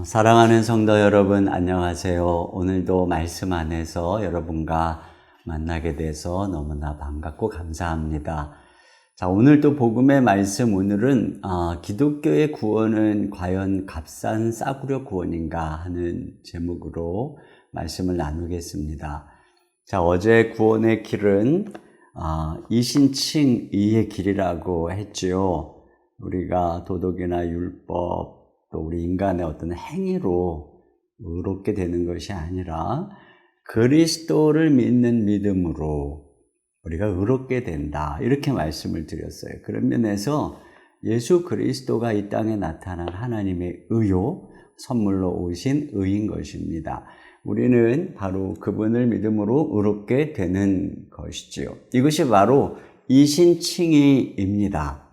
사랑하는 성도 여러분, 안녕하세요. 오늘도 말씀 안에서 여러분과 만나게 돼서 너무나 반갑고 감사합니다. 자, 오늘도 복음의 말씀, 오늘은 기독교의 구원은 과연 값싼 싸구려 구원인가 하는 제목으로 말씀을 나누겠습니다. 자, 어제 구원의 길은 이신칭의의 길이라고 했지요. 우리가 도덕이나 율법, 또 우리 인간의 어떤 행위로 의롭게 되는 것이 아니라 그리스도를 믿는 믿음으로 우리가 의롭게 된다, 이렇게 말씀을 드렸어요. 그런 면에서 예수 그리스도가 이 땅에 나타난 하나님의 의요, 선물로 오신 의인 것입니다. 우리는 바로 그분을 믿음으로 의롭게 되는 것이지요. 이것이 바로 이신칭의입니다.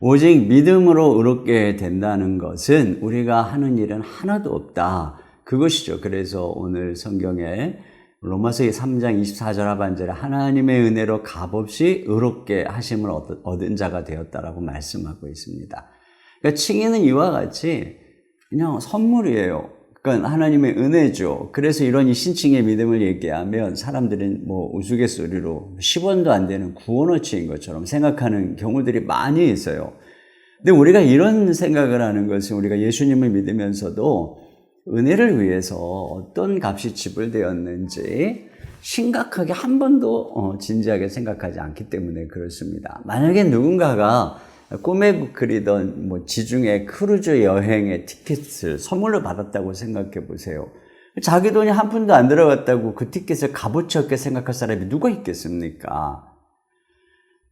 오직 믿음으로 의롭게 된다는 것은 우리가 하는 일은 하나도 없다, 그것이죠. 그래서 오늘 성경에 로마서 3장 24절 하반절에 하나님의 은혜로 값없이 의롭게 하심을 얻은 자가 되었다라고 말씀하고 있습니다. 그러니까 칭의는 이와 같이 그냥 선물이에요. 그러니까 하나님의 은혜죠. 그래서 이런 이 신칭의 믿음을 얘기하면 사람들은 우스갯소리로 10원도 안 되는 구원어치인 것처럼 생각하는 경우들이 많이 있어요. 근데 우리가 이런 생각을 하는 것은 우리가 예수님을 믿으면서도 은혜를 위해서 어떤 값이 지불되었는지 심각하게 한 번도 진지하게 생각하지 않기 때문에 그렇습니다. 만약에 누군가가 꿈에 그리던 지중해 크루즈 여행의 티켓을 선물로 받았다고 생각해 보세요. 자기 돈이 한 푼도 안 들어갔다고 그 티켓을 값어치 없게 생각할 사람이 누가 있겠습니까?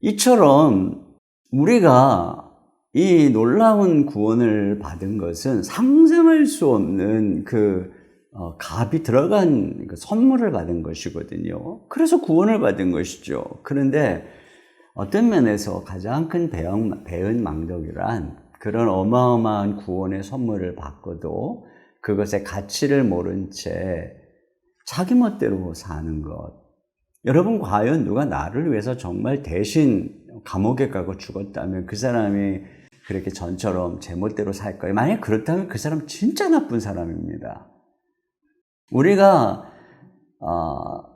이처럼 우리가 이 놀라운 구원을 받은 것은 상상할 수 없는 값이 들어간 선물을 받은 것이거든요. 그래서 구원을 받은 것이죠. 그런데 어떤 면에서 가장 큰 배은망덕이란 그런 어마어마한 구원의 선물을 받고도 그것의 가치를 모른 채 자기 멋대로 사는 것. 여러분, 과연 누가 나를 위해서 정말 대신 감옥에 가고 죽었다면 그 사람이 그렇게 전처럼 제 멋대로 살까요? 만약 그렇다면 그 사람 진짜 나쁜 사람입니다. 우리가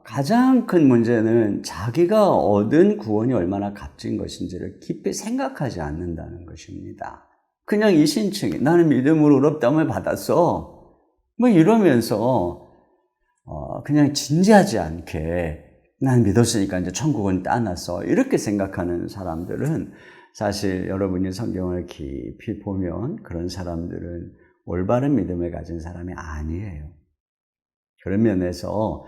가장 큰 문제는 자기가 얻은 구원이 얼마나 값진 것인지를 깊이 생각하지 않는다는 것입니다. 그냥 이신칭, 나는 믿음으로 의롭다함을 받았어, 이러면서 그냥 진지하지 않게 난 믿었으니까 이제 천국은 따놨어, 이렇게 생각하는 사람들은 사실 여러분이 성경을 깊이 보면 그런 사람들은 올바른 믿음을 가진 사람이 아니에요. 그런 면에서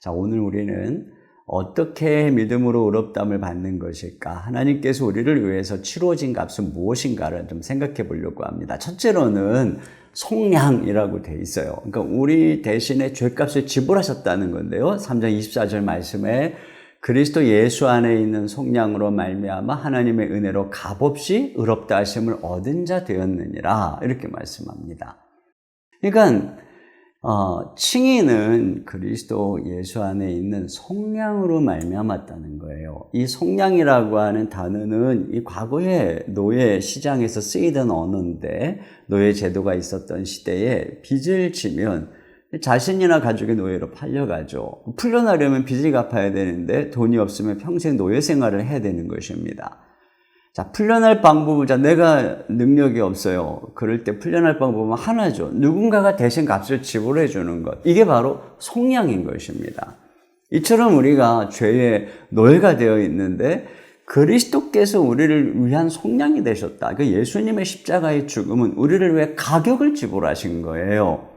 자, 오늘 우리는 어떻게 믿음으로 의롭다함을 받는 것일까? 하나님께서 우리를 위해서 치루어진 값은 무엇인가를 좀 생각해 보려고 합니다. 첫째로는 속량이라고 돼 있어요. 그러니까 우리 대신에 죄값을 지불하셨다는 건데요. 3장 24절 말씀에 그리스도 예수 안에 있는 속량으로 말미암아 하나님의 은혜로 값없이 의롭다 하심을 얻은 자 되었느니라, 이렇게 말씀합니다. 그러니까 칭의는 그리스도 예수 안에 있는 속량으로 말미암았다는 거예요. 이 속량이라고 하는 단어는 이 과거에 노예 시장에서 쓰이던 언어인데, 노예 제도가 있었던 시대에 빚을 지면 자신이나 가족의 노예로 팔려가죠. 풀려나려면 빚을 갚아야 되는데 돈이 없으면 평생 노예 생활을 해야 되는 것입니다. 자, 풀려날 방법은, 내가 능력이 없어요. 그럴 때 풀려날 방법은 하나죠. 누군가가 대신 값을 지불해 주는 것. 이게 바로 속량인 것입니다. 이처럼 우리가 죄의 노예가 되어 있는데 그리스도께서 우리를 위한 속량이 되셨다. 그 예수님의 십자가의 죽음은 우리를 위해 가격을 지불하신 거예요.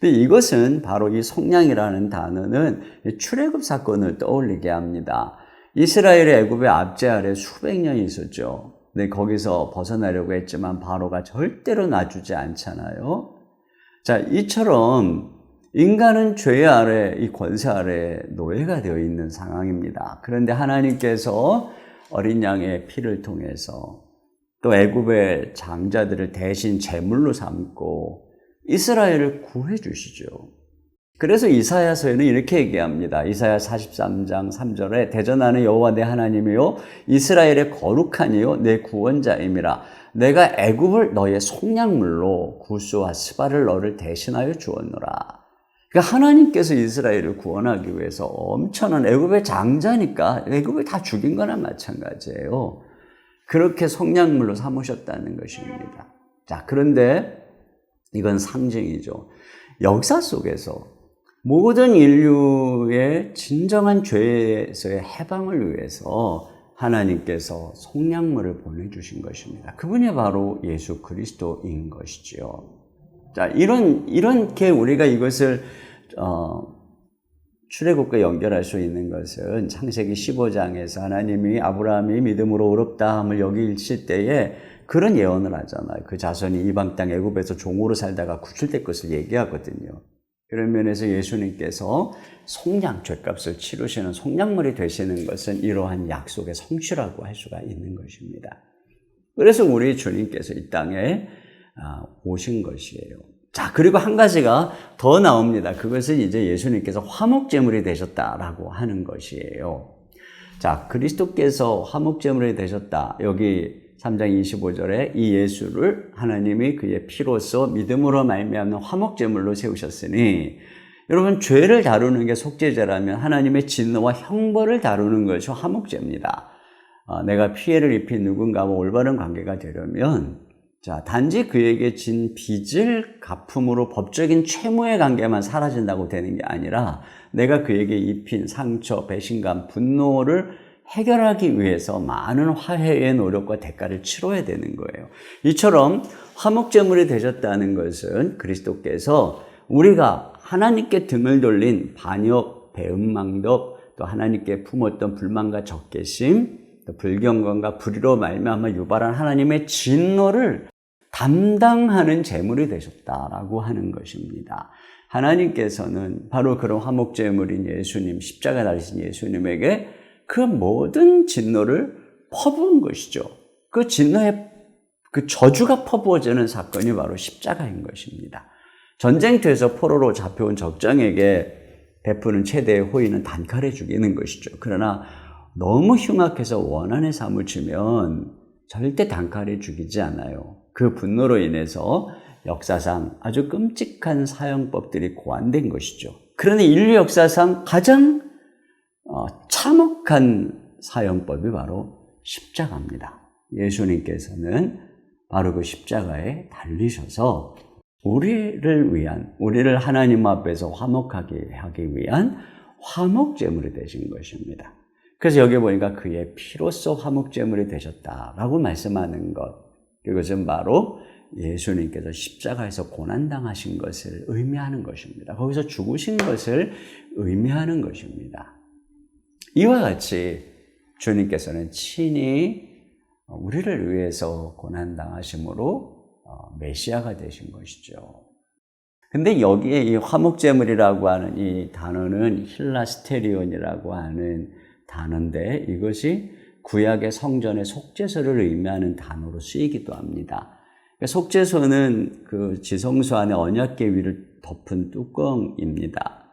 근데 이것은 바로 이 속량이라는 단어는 출애굽 사건을 떠올리게 합니다. 이스라엘의 애굽의 압제 아래 수백 년이 있었죠. 근데 거기서 벗어나려고 했지만 바로가 절대로 놔주지 않잖아요. 자, 이처럼 인간은 죄 아래, 이 권세 아래 노예가 되어 있는 상황입니다. 그런데 하나님께서 어린 양의 피를 통해서 또 애굽의 장자들을 대신 제물로 삼고 이스라엘을 구해 주시죠. 그래서 이사야서에는 이렇게 얘기합니다. 이사야 43장 3절에 대전하는 여호와 내 하나님이요 이스라엘의 거룩하니요 내 구원자임이라. 내가 애굽을 너의 속량물로 구스와 스바를 너를 대신하여 주었노라. 그러니까 하나님께서 이스라엘을 구원하기 위해서 엄청난 애굽의 장자니까 애굽을 다 죽인 거나 마찬가지예요. 그렇게 속량물로 삼으셨다는 것입니다. 자, 그런데 이건 상징이죠. 역사 속에서 모든 인류의 진정한 죄에서의 해방을 위해서 하나님께서 속량물을 보내주신 것입니다. 그분이 바로 예수 그리스도인 것이지요. 자, 이렇게 우리가 이것을, 출애굽과 연결할 수 있는 것은 창세기 15장에서 하나님이 아브라함이 믿음으로 의롭다함을 여기실 때에 그런 예언을 하잖아요. 그 자손이 이방 땅 애굽에서 종으로 살다가 구출될 것을 얘기하거든요. 그런 면에서 예수님께서 속량, 죄값을 치르시는 속량물이 되시는 것은 이러한 약속의 성취라고 할 수가 있는 것입니다. 그래서 우리 주님께서 이 땅에 오신 것이에요. 자, 그리고 한 가지가 더 나옵니다. 그것은 이제 예수님께서 화목제물이 되셨다라고 하는 것이에요. 자, 그리스도께서 화목제물이 되셨다. 여기 3장 25절에 이 예수를 하나님이 그의 피로써 믿음으로 말미암는 화목제물로 세우셨으니, 여러분, 죄를 다루는 게 속죄제라면 하나님의 진노와 형벌을 다루는 것이 화목제입니다. 내가 피해를 입힌 누군가와 올바른 관계가 되려면, 자, 단지 그에게 진 빚을 갚음으로 법적인 채무의 관계만 사라진다고 되는 게 아니라 내가 그에게 입힌 상처, 배신감, 분노를 해결하기 위해서 많은 화해의 노력과 대가를 치러야 되는 거예요. 이처럼 화목제물이 되셨다는 것은 그리스도께서 우리가 하나님께 등을 돌린 반역, 배은망덕, 또 하나님께 품었던 불만과 적개심, 또 불경건과 불의로 말미암아 유발한 하나님의 진노를 담당하는 제물이 되셨다라고 하는 것입니다. 하나님께서는 바로 그런 화목제물인 예수님, 십자가 달리신 예수님에게 그 모든 진노를 퍼부은 것이죠. 그 진노의 그 저주가 퍼부어지는 사건이 바로 십자가인 것입니다. 전쟁터에서 포로로 잡혀온 적장에게 베푸는 최대의 호의는 단칼에 죽이는 것이죠. 그러나 너무 흉악해서 원한의 삶을 치면 절대 단칼에 죽이지 않아요. 그 분노로 인해서 역사상 아주 끔찍한 사형법들이 고안된 것이죠. 그러나 인류 역사상 가장 참혹한 사형법이 바로 십자가입니다. 예수님께서는 바로 그 십자가에 달리셔서 우리를 하나님 앞에서 화목하게 하기 위한 화목제물이 되신 것입니다. 그래서 여기 보니까 그의 피로써 화목제물이 되셨다라고 말씀하는 것, 그것은 바로 예수님께서 십자가에서 고난당하신 것을 의미하는 것입니다. 거기서 죽으신 것을 의미하는 것입니다. 이와 같이 주님께서는 친히 우리를 위해서 고난당하심으로 메시아가 되신 것이죠. 근데 여기에 이 화목제물이라고 하는 이 단어는 힐라스테리온이라고 하는 단어인데, 이것이 구약의 성전의 속죄소를 의미하는 단어로 쓰이기도 합니다. 속죄소는 그 지성소 안에 언약궤 위를 덮은 뚜껑입니다.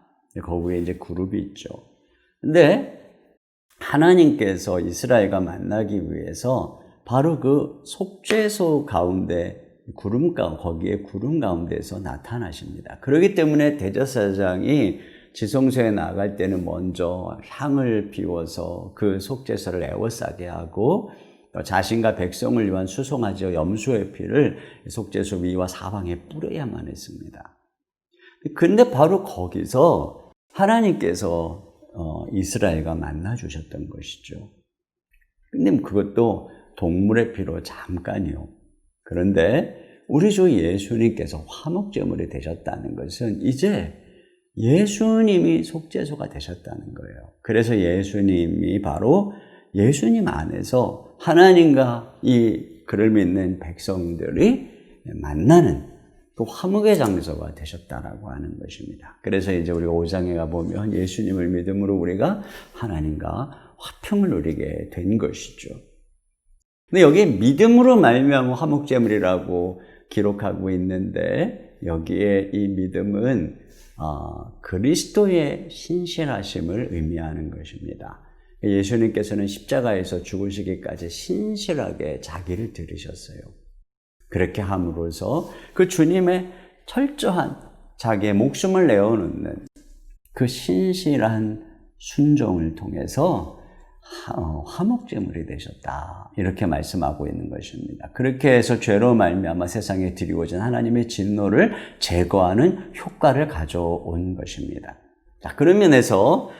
거기에 이제 그룹이 있죠. 근데 하나님께서 이스라엘과 만나기 위해서 바로 그 속죄소 가운데 거기에 구름 가운데서 나타나십니다. 그렇기 때문에 대제사장이 지성소에 나갈 때는 먼저 향을 피워서 그 속죄소를 에워싸게 하고, 또 자신과 백성을 위한 수송아지와 염소의 피를 속죄소 위와 사방에 뿌려야만 했습니다. 그런데 바로 거기서 하나님께서 이스라엘과 만나주셨던 것이죠. 근데 그것도 동물의 피로 잠깐이요. 그런데 우리 주 예수님께서 화목제물이 되셨다는 것은 이제 예수님이 속죄소가 되셨다는 거예요. 그래서 예수님이 바로 예수님 안에서 하나님과 이 그를 믿는 백성들이 만나는 그 화목의 장소가 되셨다라고 하는 것입니다. 그래서 이제 우리가 5장에 가보면 예수님을 믿음으로 우리가 하나님과 화평을 누리게 된 것이죠. 근데 여기 믿음으로 말미암은 화목제물이라고 기록하고 있는데, 여기에 이 믿음은 그리스도의 신실하심을 의미하는 것입니다. 예수님께서는 십자가에서 죽으시기까지 신실하게 자기를 들이셨어요. 그렇게 함으로써 그 주님의 철저한 자기의 목숨을 내어놓는 그 신실한 순종을 통해서 화목제물이 되셨다. 이렇게 말씀하고 있는 것입니다. 그렇게 해서 죄로 말미암아 세상에 드리워진 하나님의 진노를 제거하는 효과를 가져온 것입니다. 자, 그런 면에서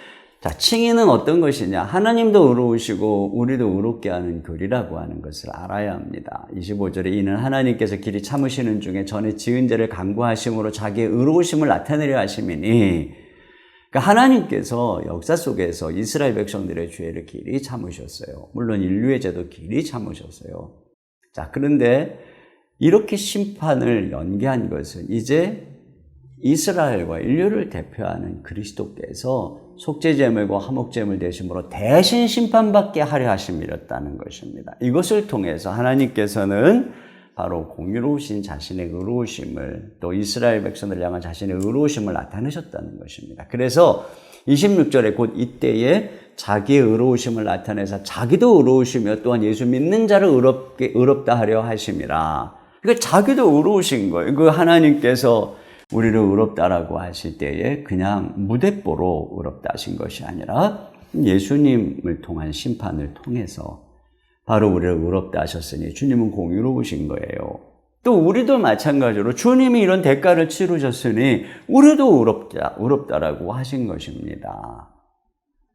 칭의는 어떤 것이냐? 하나님도 의로우시고 우리도 의롭게 하는 교리라고 하는 것을 알아야 합니다. 25절에 이는 하나님께서 길이 참으시는 중에 전에 지은 죄를 간구하심으로 자기의 의로우심을 나타내려 하심이니, 그러니까 하나님께서 역사 속에서 이스라엘 백성들의 죄를 길이 참으셨어요. 물론 인류의 죄도 길이 참으셨어요. 자, 그런데 이렇게 심판을 연기한 것은 이제 이스라엘과 인류를 대표하는 그리스도께서 속죄제물과 화목제물 되심으로 대신 심판받게 하려 하심이었다는 것입니다. 이것을 통해서 하나님께서는 바로 공의로우신 자신의 의로우심을, 또 이스라엘 백성들을 향한 자신의 의로우심을 나타내셨다는 것입니다. 그래서 26절에 곧 이때에 자기의 의로우심을 나타내서 자기도 의로우시며 또한 예수 믿는 자를 의롭다 하려 하심이라. 그러니까 자기도 의로우신 거예요. 그 하나님께서 우리를 의롭다라고 하실 때에 그냥 무대뽀로 의롭다 하신 것이 아니라 예수님을 통한 심판을 통해서 바로 우리를 의롭다 하셨으니 주님은 공의로우신 거예요. 또 우리도 마찬가지로 주님이 이런 대가를 치르셨으니 우리도 의롭다라고 하신 것입니다.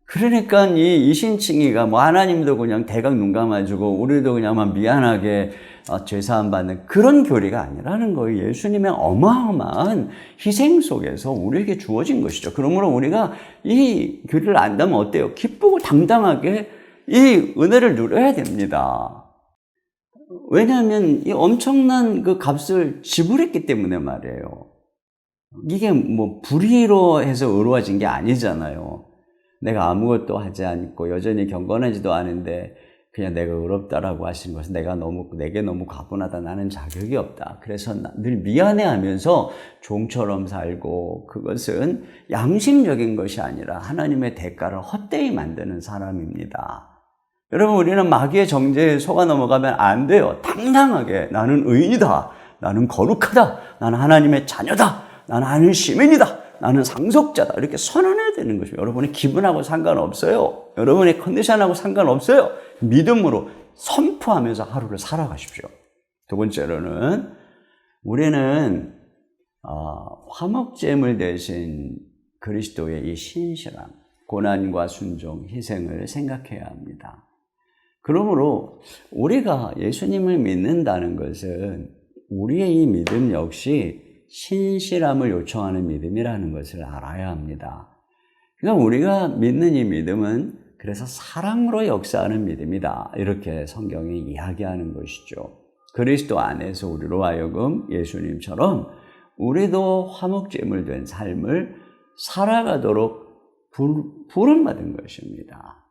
그러니까 이 이신칭의가 하나님도 그냥 대강 눈 감아주고 우리도 그냥 미안하게 죄사함 받는 그런 교리가 아니라는 거예요. 예수님의 어마어마한 희생 속에서 우리에게 주어진 것이죠. 그러므로 우리가 이 교리를 안다면 어때요? 기쁘고 당당하게 이 은혜를 누려야 됩니다. 왜냐하면 이 엄청난 그 값을 지불했기 때문에 말이에요. 이게 불의로 해서 의로워진 게 아니잖아요. 내가 아무것도 하지 않고 여전히 경건하지도 않은데 그냥 내가 의롭다라고 하시는 것은 내게 너무 가분하다. 나는 자격이 없다. 그래서 늘 미안해하면서 종처럼 살고, 그것은 양심적인 것이 아니라 하나님의 대가를 헛되이 만드는 사람입니다. 여러분, 우리는 마귀의 정죄에 속아 넘어가면 안 돼요. 당당하게 나는 의인이다. 나는 거룩하다. 나는 하나님의 자녀다. 나는 하나님의 시민이다. 나는 상속자다. 이렇게 선언해야 되는 것입니다. 여러분의 기분하고 상관없어요. 여러분의 컨디션하고 상관없어요. 믿음으로 선포하면서 하루를 살아가십시오. 두 번째로는 우리는 화목제물 대신 그리스도의 이 신실함, 고난과 순종, 희생을 생각해야 합니다. 그러므로 우리가 예수님을 믿는다는 것은 우리의 이 믿음 역시 신실함을 요청하는 믿음이라는 것을 알아야 합니다. 그러니까 우리가 믿는 이 믿음은 그래서 사랑으로 역사하는 믿음이다. 이렇게 성경이 이야기하는 것이죠. 그리스도 안에서 우리로 하여금 예수님처럼 우리도 화목제물 된 삶을 살아가도록 부름받은 것입니다.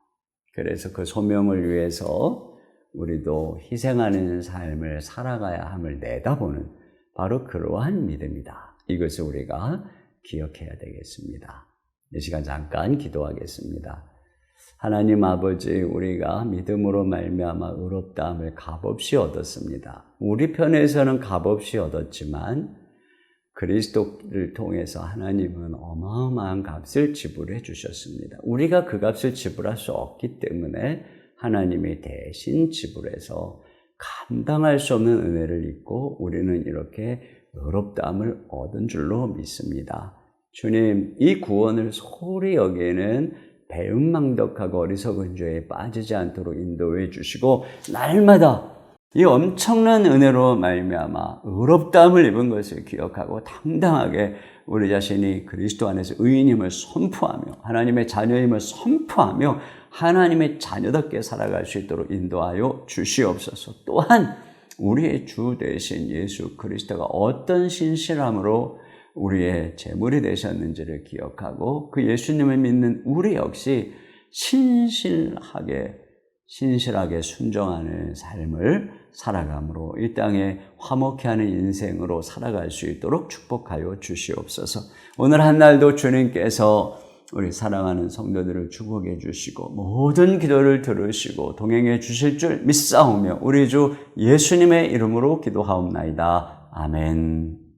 그래서 그 소명을 위해서 우리도 희생하는 삶을 살아가야 함을 내다보는 바로 그러한 믿음이다. 이것을 우리가 기억해야 되겠습니다. 이 시간 잠깐 기도하겠습니다. 하나님 아버지, 우리가 믿음으로 말미암아 의롭다함을 값없이 얻었습니다. 우리 편에서는 값없이 얻었지만 그리스도를 통해서 하나님은 어마어마한 값을 지불해 주셨습니다. 우리가 그 값을 지불할 수 없기 때문에 하나님이 대신 지불해서 감당할 수 없는 은혜를 입고 우리는 이렇게 의롭다함을 얻은 줄로 믿습니다. 주님, 이 구원을 소홀히 여기는 배은망덕하고 어리석은 죄에 빠지지 않도록 인도해 주시고 날마다 이 엄청난 은혜로 말미암아 의롭다함을 입은 것을 기억하고 당당하게 우리 자신이 그리스도 안에서 의인임을 선포하며 하나님의 자녀임을 선포하며 하나님의 자녀답게 살아갈 수 있도록 인도하여 주시옵소서. 또한 우리의 주 되신 예수 그리스도가 어떤 신실함으로 우리의 제물이 되셨는지를 기억하고 그 예수님을 믿는 우리 역시 신실하게 순종하는 삶을 살아감으로 이 땅에 화목해 하는 인생으로 살아갈 수 있도록 축복하여 주시옵소서. 오늘 한 날도 주님께서 우리 사랑하는 성도들을 축복해 주시고 모든 기도를 들으시고 동행해 주실 줄 믿사오며 우리 주 예수님의 이름으로 기도하옵나이다. 아멘.